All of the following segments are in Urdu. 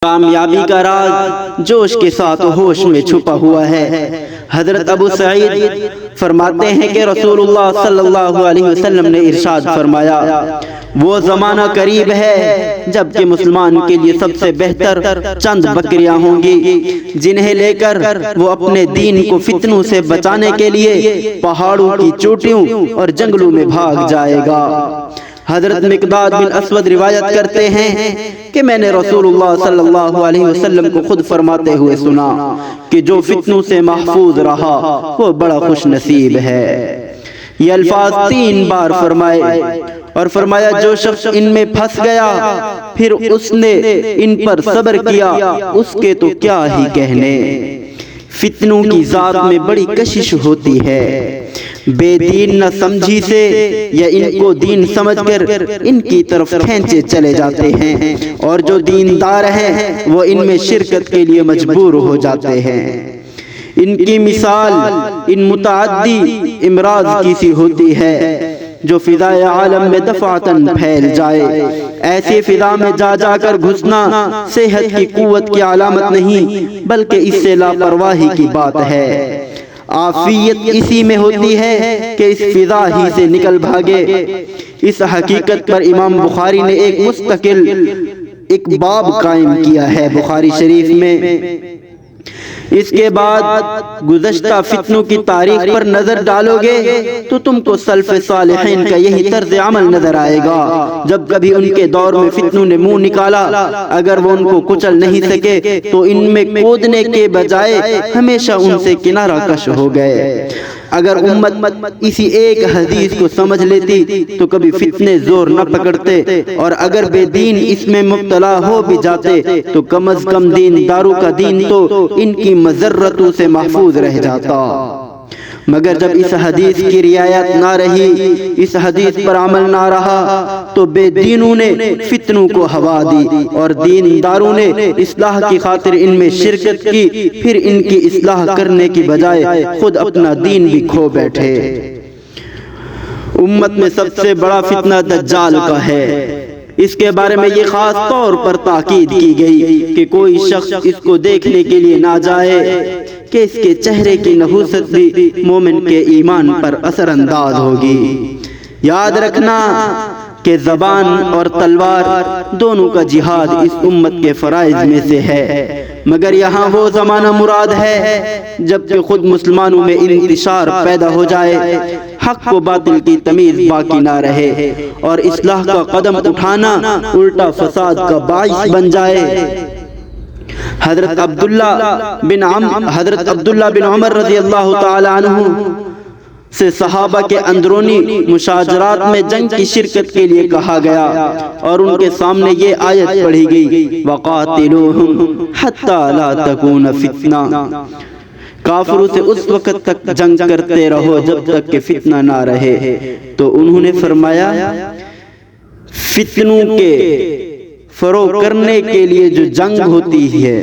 کامیابی کا راز جوش کے ساتھ ہوش میں چھپا ہوا ہے۔ حضرت ابو سعید فرماتے ہیں کہ رسول اللہ صلی اللہ علیہ وسلم نے ارشاد فرمایا، وہ زمانہ قریب ہے جب کہ مسلمان کے لیے سب سے بہتر چند بکریاں ہوں گی، جنہیں لے کر وہ اپنے دین کو فتنوں سے بچانے کے لیے پہاڑوں کی چوٹیوں اور جنگلوں میں بھاگ جائے گا۔ حضرت مقداد بن اسود روایت کرتے ہیں کہ میں نے رسول اللہ صلی اللہ علیہ وسلم کو خود فرماتے ہوئے سنا کہ جو فتنوں سے محفوظ رہا وہ بڑا خوش نصیب ہے۔ یہ الفاظ 3 بار فرمائے اور فرمایا، جو شخص ان میں پھنس گیا پھر اس نے ان پر صبر کیا، اس کے تو کیا ہی کہنے۔ فتنوں کی ذات میں بڑی کشش ہوتی ہے، بے دین نہ سمجھی سے یا ان کو دین سمجھ کر ان کی طرف کھینچے چلے جاتے ہیں، اور جو دیندار ہیں وہ ان میں شرکت کے لیے مجبور ہو جاتے ہیں۔ ان کی مثال ان متعدی امراض کی سی ہوتی ہے جو فضائے عالم میں دفعتاً پھیل جائے۔ ایسی فضا میں جا جا کر گھسنا صحت کی قوت کی علامت نہیں بلکہ اس سے لاپرواہی کی بات ہے۔ عافیت اسی میں ہوتی ہے کہ اس فضا ہی سے نکل بھاگے۔ اس حقیقت پر امام بخاری نے ایک مستقل باب قائم کیا ہے بخاری شریف میں۔ اس کے بعد گزشتہ فتنوں کی تاریخ پر نظر ڈالو گے تو تم کو سلف صالحین کا یہی طرز عمل نظر آئے گا۔ جب کبھی ان کے دور میں فتنوں نے منہ نکالا، اگر وہ ان کو کچل نہیں سکے تو ان میں کودنے کے بجائے ہمیشہ ان سے کنارہ کش ہو گئے۔ اگر امت اسی ایک حدیث کو سمجھ لیتی تو کبھی فتنے زور نہ پکڑتے، اور اگر بے دین اس میں مبتلا ہو بھی جاتے تو کم از کم دینداروں کا دین تو ان کی مضرتوں سے محفوظ رہ جاتا۔ مگر جب اس حدیث کی رعایت نہ رہی، اس حدیث پر عمل نہ رہا، تو بے دینوں نے فتنوں کو ہوا دی اور دینداروں نے اصلاح کی خاطر ان میں شرکت کی، پھر ان کی اصلاح کرنے کی بجائے خود اپنا دین بھی کھو بیٹھے۔ امت میں سب سے بڑا فتنہ دجال کا ہے۔ اس کے بارے میں یہ خاص طور پر تاکید کی گئی کہ کوئی شخص اس کو دیکھنے کے لیے نہ جائے کہ اس کے چہرے کی نحوست بھی مومن کے ایمان پر اثر انداز ہوگی۔ یاد رکھنا کہ زبان اور تلوار دونوں کا جہاد اس امت کے فرائض میں سے ہے، مگر یہاں وہ زمانہ مراد ہے جب کہ خود مسلمانوں میں انتشار پیدا ہو جائے، حق و باطل کی تمیز باقی نہ رہے اور اصلاح کا قدم اٹھانا الٹا فساد کا باعث بن جائے۔ حضرت عبداللہ بن عمر رضی اللہ تعالی عنہ سے صحابہ کے اندرونی مشاجرات میں جنگ کی شرکت کے لیے کہا گیا اور ان کے سامنے یہ آیت پڑھی گئی، وَقَاتِلُوهُمْ حَتَّى لَا تَكُونَ فِتْنَةٌ۔ کافروں سے اس وقت تک جنگ کرتے رہو جب تک کہ فتنہ نہ رہے۔ تو انہوں نے فرمایا، فتنوں کے فروغ کرنے کے لیے جو جنگ ہوتی ہے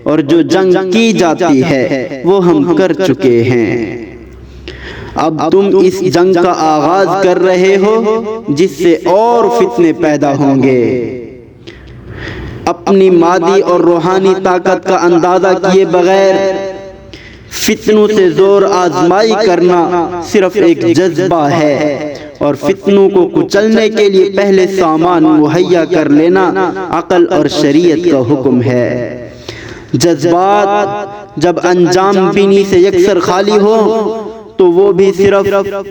اور جو جنگ کی جاتی ہے وہ ہم کر چکے ہیں، اب تم اس جنگ کا آغاز کر رہے ہو جس سے اور فتنے پیدا ہوں گے۔ اپنی مادی اور روحانی طاقت کا اندازہ کیے بغیر فتنوں سے زور آزمائی کرنا صرف ایک جذبہ ہے، اور فتنوں کو کچلنے کے لیے پہلے سامان مہیا کر لینا عقل اور شریعت کا حکم ہے۔ جذبات جب انجام بینی سے یکسر خالی ہو تو وہ بھی صرف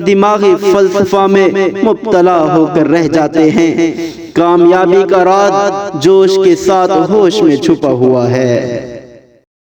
دماغی فلسفہ میں مبتلا ہو کر رہ جاتے ہیں۔ کامیابی کا راز جوش کے ساتھ ہوش میں چھپا ہوا ہے۔